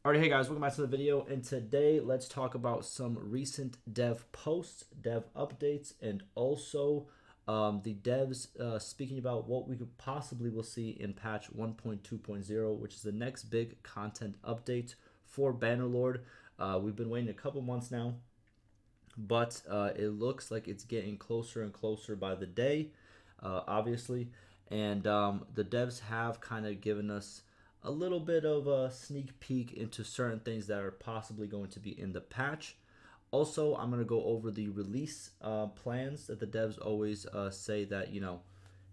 Alright, hey guys, welcome back to the video, and today let's talk about some recent dev posts, dev updates, and also the devs speaking about what we could possibly will see in patch 1.2.0, which is the next big content update for Bannerlord. We've been waiting a couple months now, but it looks like it's getting closer and closer by the day, obviously, and the devs have kind of given us a little bit of a sneak peek into certain things that are possibly going to be in the patch. Also, I'm going to go over the release plans that the devs always say that,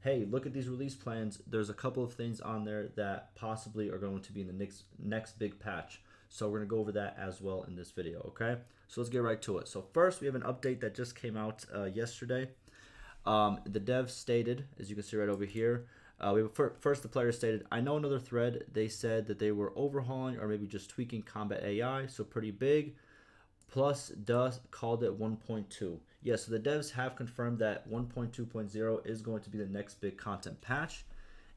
hey, look at these release plans. There's a couple of things on there that possibly are going to be in the next big patch. So we're going to go over that as well in this video, okay? So let's get right to it. So first, we have an update that just came out yesterday. The dev stated, as you can see right over here, first the player stated, I know another thread, they said that they were overhauling or maybe just tweaking combat AI, so pretty big. Plus, called it 1.2. Yeah, so the devs have confirmed that 1.2.0 is going to be the next big content patch.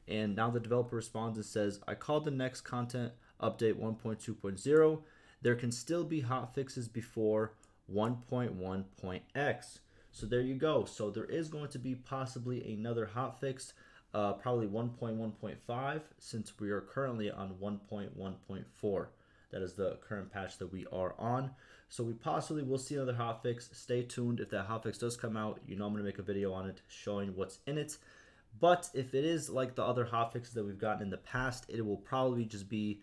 And now the developer responds and says, I called the next content update 1.2.0. There can still be hotfixes before 1.1.x. So there you go. So there is going to be possibly another hotfix, probably 1.1.5, since we are currently on 1.1.4. That is the current patch that we are on. So we possibly will see another hotfix. Stay tuned. If that hotfix does come out, I'm going to make a video on it showing what's in it. But if it is like the other hotfixes that we've gotten in the past, it will probably just be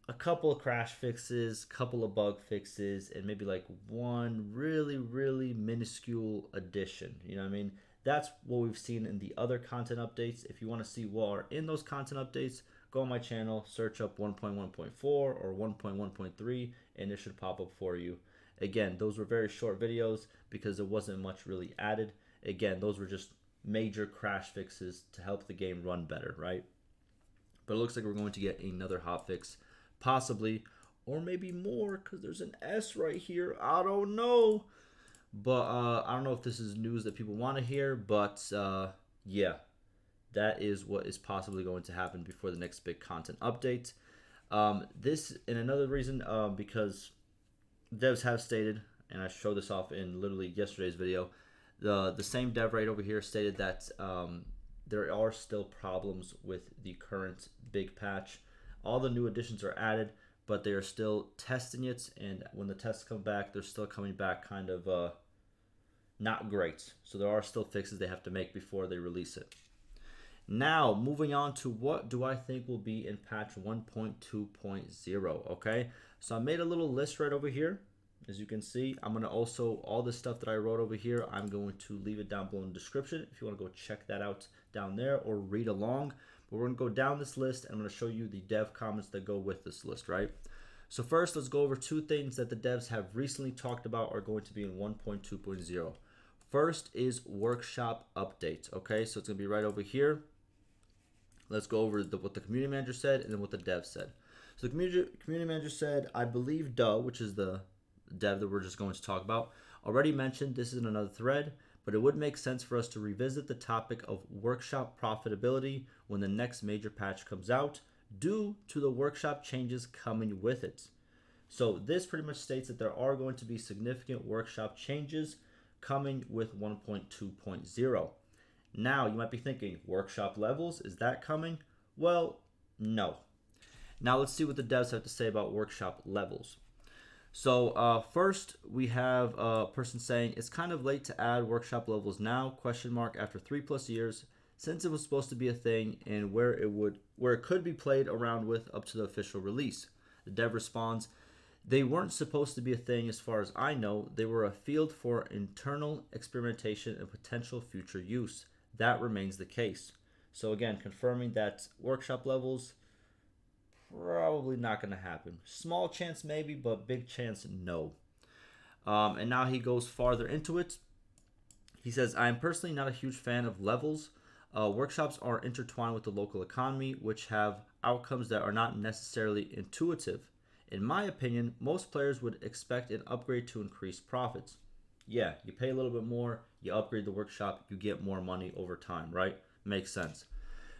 a couple of crash fixes, couple of bug fixes, and maybe like one really minuscule addition. You know what I mean? That's what we've seen in the other content updates. If you want to see what are in those content updates, go on my channel, search up 1.1.4 or 1.1.3, and it should pop up for you. Again, those were very short videos because there wasn't much really added. Again, those were just major crash fixes to help the game run better, right? But it looks like we're going to get another hotfix, possibly, or maybe more, because there's an S right here. I don't know. But I don't know if this is news that people want to hear, but yeah, that is what is possibly going to happen before the next big content update. This, and another reason, because devs have stated, and I showed this off in literally yesterday's video, the same dev right over here stated that there are still problems with the current big patch. All the new additions are added, but they are still testing it, and when the tests come back, they're still coming back kind of not great. So there are still fixes they have to make before they release it. Now, moving on to what do I think will be in patch 1.2.0, okay? So I made a little list right over here. As you can see, I'm going to also, all the stuff that I wrote over here, I'm going to leave it down below in the description if you want to go check that out down there or read along. But we're going to go down this list, and I'm going to show you the dev comments that go with this list, right? So first, let's go over two things that the devs have recently talked about are going to be in 1.2.0. First is workshop updates, okay? So it's going to be right over here. Let's go over what the community manager said and then what the dev said. So the community manager said, I believe Duh, which is the dev that we're just going to talk about, already mentioned this is in another thread, but it would make sense for us to revisit the topic of workshop profitability when the next major patch comes out due to the workshop changes coming with it. So this pretty much states that there are going to be significant workshop changes coming with 1.2.0. Now, you might be thinking, workshop levels, is that coming? Well, no. Now, let's see what the devs have to say about workshop levels. So, first, we have a person saying, it's kind of late to add workshop levels now, question mark, after 3+ years, since it was supposed to be a thing and where it could be played around with up to the official release. The dev responds, they weren't supposed to be a thing as far as I know. They were a field for internal experimentation and potential future use. That remains the case. So again, confirming that workshop levels, probably not going to happen. Small chance maybe, but big chance no. And now he goes farther into it. He says, I am personally not a huge fan of levels. Workshops are intertwined with the local economy, which have outcomes that are not necessarily intuitive. In my opinion, most players would expect an upgrade to increase profits. Yeah, you pay a little bit more, you upgrade the workshop, you get more money over time, right? Makes sense.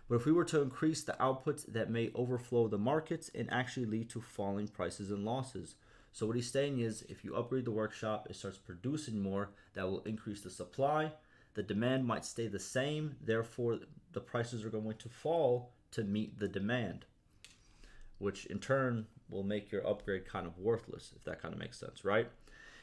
But if we were to increase the output, that may overflow the markets and actually lead to falling prices and losses. So what he's saying is, if you upgrade the workshop, it starts producing more, that will increase the supply. The demand might stay the same, therefore the prices are going to fall to meet the demand, which in turn will make your upgrade kind of worthless, if that kind of makes sense, right?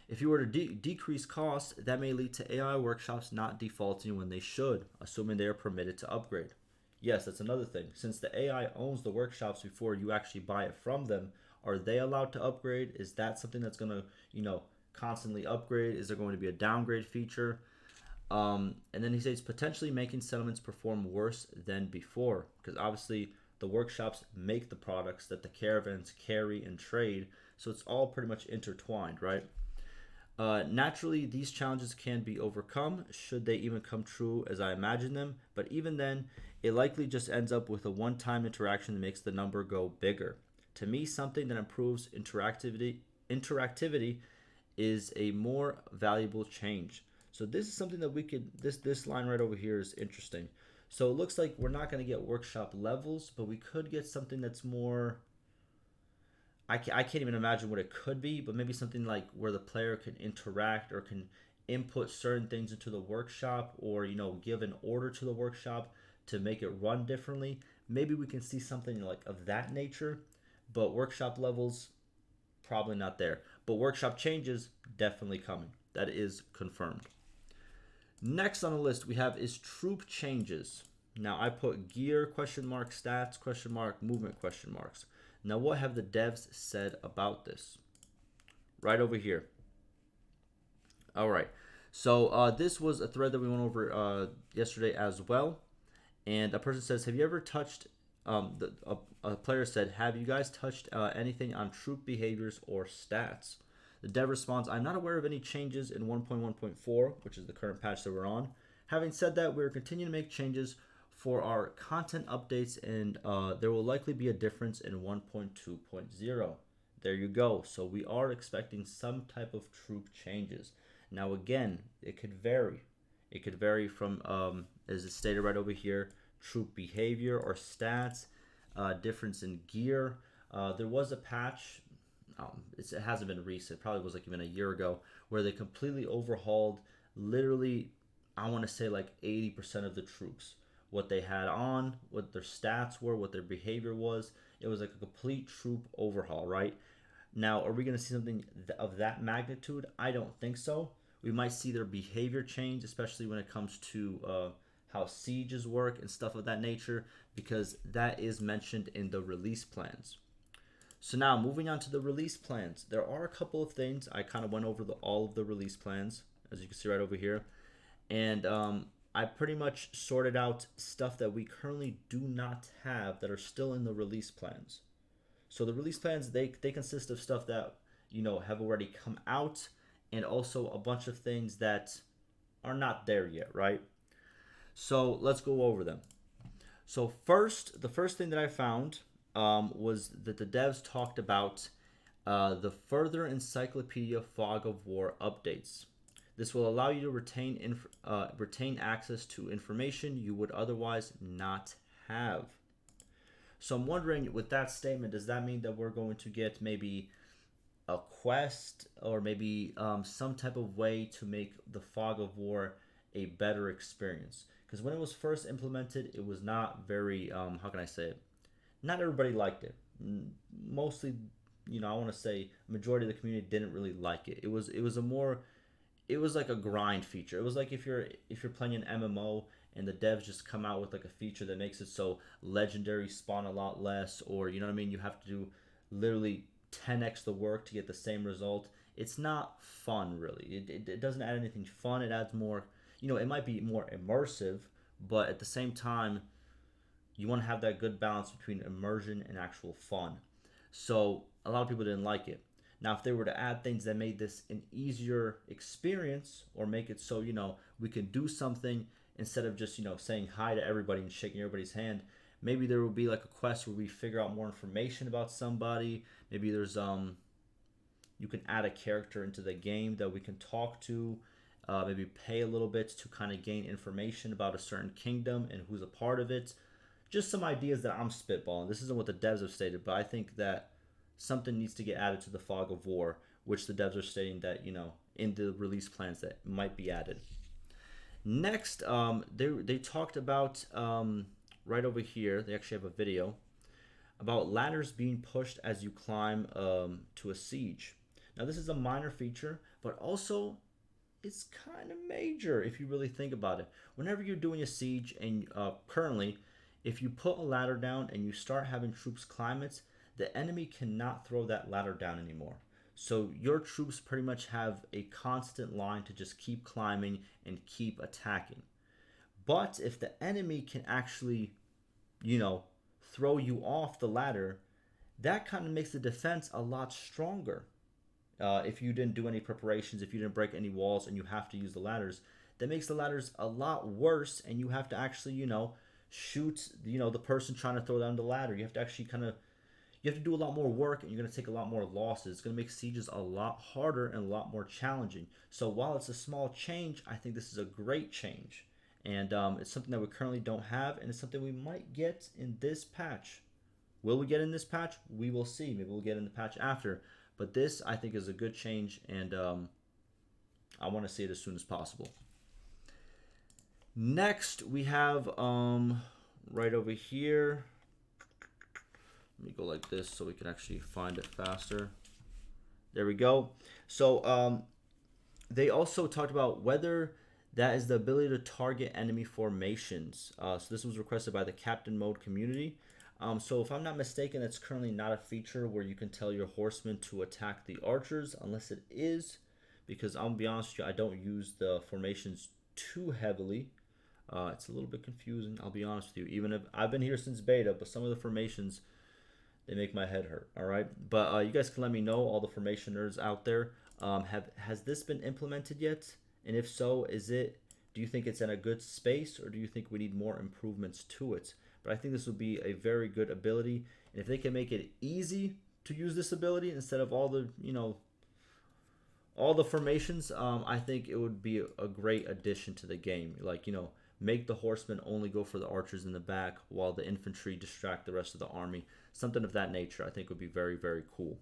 If you were to decrease costs, that may lead to AI workshops not defaulting when they should, assuming they are permitted to upgrade. Yes, that's another thing. Since the AI owns the workshops before you actually buy it from them, are they allowed to upgrade? Is that something that's going to, constantly upgrade? Is there going to be a downgrade feature? And then he says potentially making settlements perform worse than before, because obviously the workshops make the products that the caravans carry and trade, so it's all pretty much intertwined, right? Naturally, these challenges can be overcome, should they even come true as I imagine them, but even then, it likely just ends up with a one-time interaction that makes the number go bigger. To me, something that improves interactivity is a more valuable change. So this is something that we could, this line right over here is interesting. So it looks like we're not going to get workshop levels, but we could get something that's more, I can't even imagine what it could be, but maybe something like where the player can interact or can input certain things into the workshop, or give an order to the workshop to make it run differently. Maybe we can see something like of that nature, but workshop levels probably not there. But workshop changes definitely coming. That is confirmed. Next on the list we have is troop changes. Now I put gear question mark, stats question mark, movement question marks. Now what have the devs said about this? Right over here. All right. So this was a thread that we went over yesterday as well. And a person says, have you ever touched, a player said, have you guys touched anything on troop behaviors or stats? The dev responds, I'm not aware of any changes in 1.1.4, which is the current patch that we're on. Having said that, we're continuing to make changes for our content updates, and there will likely be a difference in 1.2.0. There you go. So we are expecting some type of troop changes. Now again, it could vary. It could vary from, as it's stated right over here, troop behavior or stats, difference in gear. There was a patch, it hasn't been recent, probably was like even a year ago, where they completely overhauled literally, I want to say like 80% of the troops. What they had on, what their stats were, what their behavior was. It was like a complete troop overhaul, right? Now, are we going to see something of that magnitude? I don't think so. We might see their behavior change, especially when it comes to how sieges work and stuff of that nature, because that is mentioned in the release plans. So now, moving on to the release plans, there are a couple of things. I kind of went over all of the release plans, as you can see right over here, and I pretty much sorted out stuff that we currently do not have that are still in the release plans. So the release plans, they consist of stuff that have already come out, and also a bunch of things that are not there yet, right? So let's go over them. So the first thing that I found was that the devs talked about the further encyclopedia fog of war updates. This will allow you to retain access to information you would otherwise not have. So I'm wondering, with that statement, does that mean that we're going to get maybe a quest, or maybe some type of way to make the fog of war a better experience? Because when it was first implemented, it was not very, how can I say it? Not everybody liked it. Mostly, I want to say majority of the community didn't really like it. It was like a grind feature. It was like if you're playing an MMO and the devs just come out with like a feature that makes it so legendary spawn a lot less, or you have to do literally 10x the work to get the same result. It's not fun, really. It doesn't add anything fun. It adds more, it might be more immersive, but at the same time, you want to have that good balance between immersion and actual fun. So a lot of people didn't like it. Now, if they were to add things that made this an easier experience, or make it so, we can do something instead of just, saying hi to everybody and shaking everybody's hand, maybe there will be like a quest where we figure out more information about somebody. Maybe there's, you can add a character into the game that we can talk to, maybe pay a little bit to kind of gain information about a certain kingdom and who's a part of it. just some ideas that I'm spitballing. This isn't what the devs have stated, but I think that something needs to get added to the Fog of War, which the devs are stating that, in the release plans that might be added. Next, they talked about right over here. They actually have a video about ladders being pushed as you climb to a siege. Now, this is a minor feature, but also it's kind of major if you really think about it. Whenever you're doing a siege, and currently, if you put a ladder down and you start having troops climb it, the enemy cannot throw that ladder down anymore. So your troops pretty much have a constant line to just keep climbing and keep attacking. But if the enemy can actually, throw you off the ladder, that kind of makes the defense a lot stronger. If you didn't do any preparations, if you didn't break any walls and you have to use the ladders, that makes the ladders a lot worse, and you have to actually, shoot, the person trying to throw down the ladder. You have to actually you have to do a lot more work, and you're going to take a lot more losses. It's going to make sieges a lot harder and a lot more challenging. So while it's a small change, I think this is a great change. And it's something that we currently don't have, and it's something we might get in this patch. Will we get in this patch? We will see. Maybe we'll get in the patch after. But this, I think, is a good change, and I want to see it as soon as possible. Next, we have right over here. Let me go like this so we can actually find it faster. There we go. So they also talked about whether that is the ability to target enemy formations. So this was requested by the Captain Mode community. So if I'm not mistaken, it's currently not a feature where you can tell your horsemen to attack the archers, unless it is, because I'll be honest with you, I don't use the formations too heavily. It's a little bit confusing, I'll be honest with you. Even if I've been here since beta, but some of the formations, they make my head hurt. All right, but you guys can let me know, all the formation nerds out there. Has this been implemented yet? And if so, do you think it's in a good space, or do you think we need more improvements to it? But I think this would be a very good ability, and if they can make it easy to use this ability instead of all the formations, I think it would be a great addition to the game. Like, make the horsemen only go for the archers in the back while the infantry distract the rest of the army. Something of that nature I think would be very, very cool.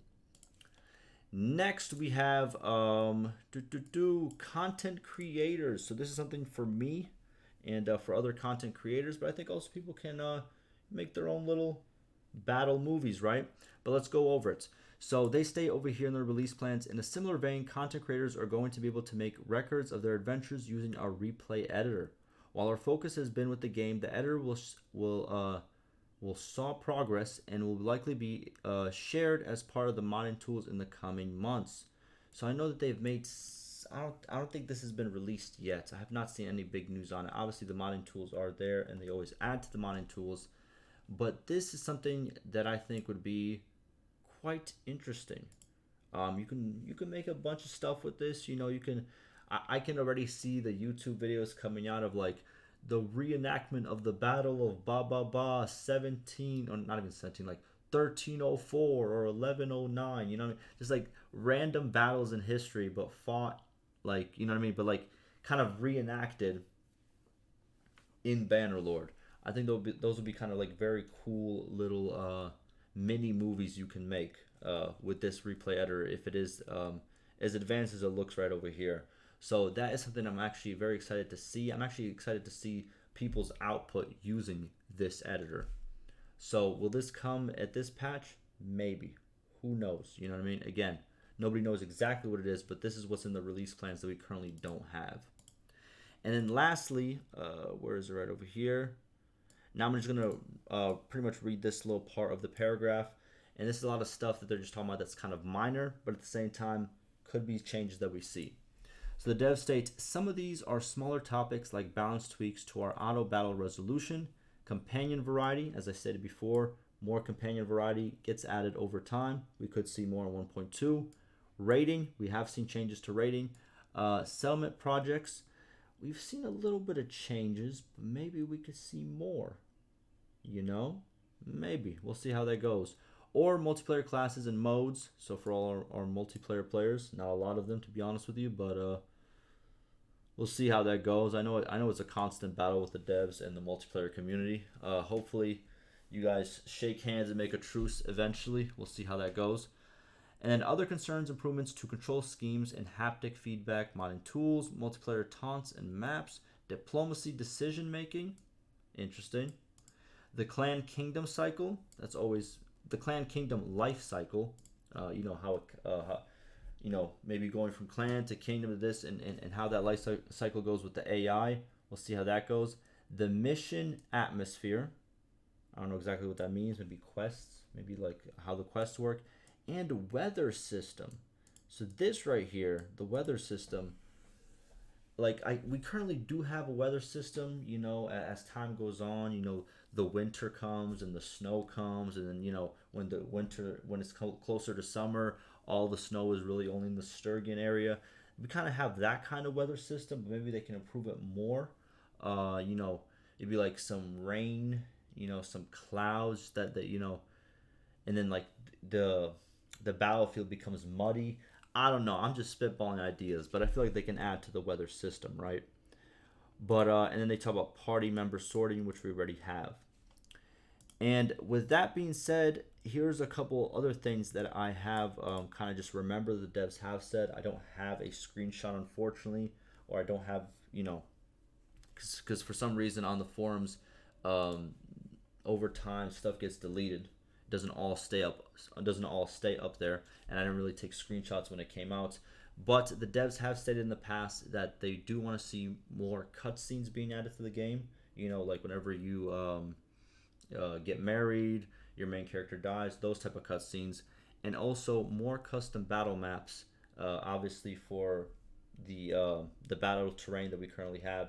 Next, we have content creators. So this is something for me and for other content creators, but I think also people can make their own little battle movies, right? But let's go over it. So they state over here in their release plans, in a similar vein, content creators are going to be able to make records of their adventures using our replay editor. While our focus has been with the game, the editor will saw progress and will likely be shared as part of the modding tools in the coming months. So I know that they've made. I don't think this has been released yet. I have not seen any big news on it. Obviously, the modding tools are there, and they always add to the modding tools. But this is something that I think would be quite interesting. You can make a bunch of stuff with this. You can. I can already see the YouTube videos coming out of like the reenactment of the Battle of 17, or not even 17, like 1304 or 1109. You know what I mean? Just like random battles in history, but fought like, you know what I mean? But like kind of reenacted in Bannerlord. I think those would be kind of like very cool little mini movies you can make with this replay editor if it is as advanced as it looks right over here. So that is something I'm actually very excited to see. I'm actually excited to see people's output using this editor. So will this come at this patch? Maybe. Who knows? You know what I mean? Again, nobody knows exactly what it is, but this is what's in the release plans that we currently don't have. And then lastly, where is it right over here? Now I'm just going to pretty much read this little part of the paragraph. And this is a lot of stuff that they're just talking about that's kind of minor, but at the same time could be changes that we see. So the dev states, some of these are smaller topics like balance tweaks to our auto battle resolution, companion variety, as I stated before, more companion variety gets added over time. We could see more in 1.2. Rating, we have seen changes to rating. Settlement projects, we've seen a little bit of changes, but maybe we could see more. Maybe. We'll see how that goes. Or multiplayer classes and modes. So for all our multiplayer players, not a lot of them to be honest with you, but we'll see how that goes. I know it's a constant battle with the devs and the multiplayer community. Hopefully, you guys shake hands and make a truce eventually. We'll see how that goes. And then other concerns, improvements to control schemes and haptic feedback, modding tools, multiplayer taunts and maps, diplomacy decision making. Interesting. The clan kingdom cycle. That's always the clan kingdom life cycle. You know maybe going from clan to kingdom to this, and how that life cycle goes with the AI. We'll see how that goes. The mission atmosphere. I don't know exactly what that means. Maybe quests. Maybe like how the quests work. And weather system. So this right here, the weather system, we currently do have a weather system. As time goes on, the winter comes and the snow comes, and then when it's closer to summer, all the snow is really only in the Sturgeon area. We kind of have that kind of weather system, but maybe they can improve it more. It'd be like some rain, some clouds that and then like the the battlefield becomes muddy. I don't know. I'm just spitballing ideas, but I feel like they can add to the weather system, right? But and then they talk about party member sorting, which we already have. And with that being said, here's a couple other things that I have kind of just remember the devs have said. I don't have a screenshot, unfortunately, or I don't have, because for some reason on the forums, um, over time stuff gets deleted. It doesn't all stay up. It doesn't all stay up there, and I didn't really take screenshots when it came out. But the devs have stated in the past that they do want to see more cutscenes being added to the game. Like whenever you get married, your main character dies, those type of cutscenes, and also more custom battle maps. Obviously for the battle terrain that we currently have.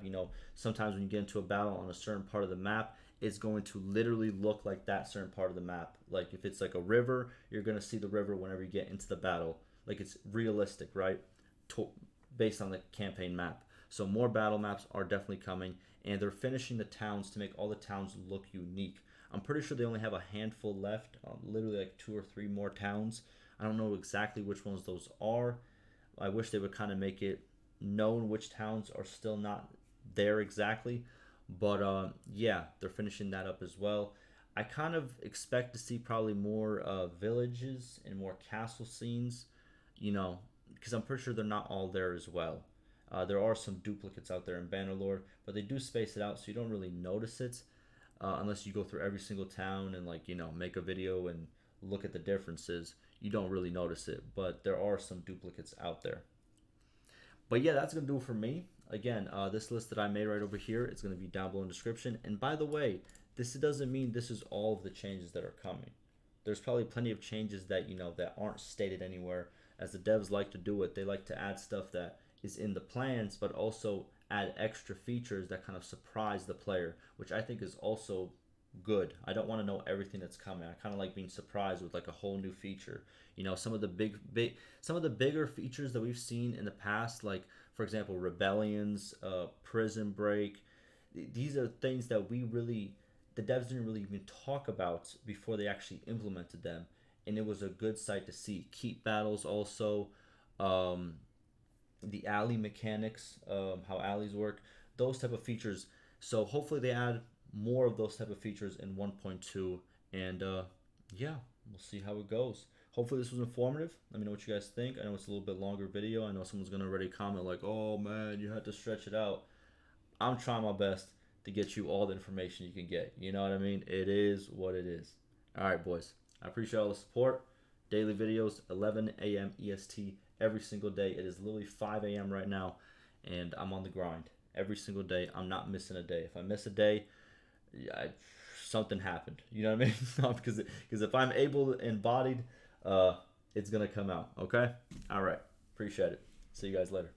Sometimes when you get into a battle on a certain part of the map, it's going to literally look like that certain part of the map. Like if it's like a river, you're going to see the river whenever you get into the battle. Like it's realistic, right? To- Based on the campaign map. So more battle maps are definitely coming, and they're finishing the towns to make all the towns look unique. I'm pretty sure they only have a handful left, literally like 2 or 3 more towns. I don't know exactly which ones those are. I wish they would kind of make it known which towns are still not there exactly. But yeah, they're finishing that up as well. I kind of expect to see probably more villages and more castle scenes, you know, because I'm pretty sure they're not all there as well. There are some duplicates out there in Bannerlord, but they do space it out so you don't really notice it unless you go through every single town and make a video and look at the differences. You don't really notice it, but there are some duplicates out there. But yeah, that's gonna do it for me. Again, this list that I made right over here, it's gonna be down below in the description. And by the way, this doesn't mean this is all of the changes that are coming. There's probably plenty of changes that that aren't stated anywhere. As the devs like to do it, they like to add stuff that is in the plans, but also add extra features that kind of surprise the player, which I think is also good. I don't want to know everything that's coming. I kind of like being surprised with like a whole new feature. Some of the some of the bigger features that we've seen in the past, like for example, rebellions, prison break. These are things that the devs didn't really even talk about before they actually implemented them, and it was a good sight to see. Keep battles also, um, the alley mechanics, how alleys work, those type of features. So hopefully they add more of those type of features in 1.2, and yeah, we'll see how it goes. Hopefully this was informative. Let me know what you guys think. I know it's a little bit longer video. I know someone's gonna already comment like, "Oh man, you had to stretch it out." I'm trying my best to get you all the information you can get. You know what I mean? It is what it is. All right, boys. I appreciate all the support. Daily videos, 11 a.m. EST every single day. It is literally 5 a.m. right now, and I'm on the grind every single day. I'm not missing a day. If I miss a day, something happened. You know what I mean? Because if I'm able and bodied, it's gonna come out. Okay. All right. Appreciate it. See you guys later.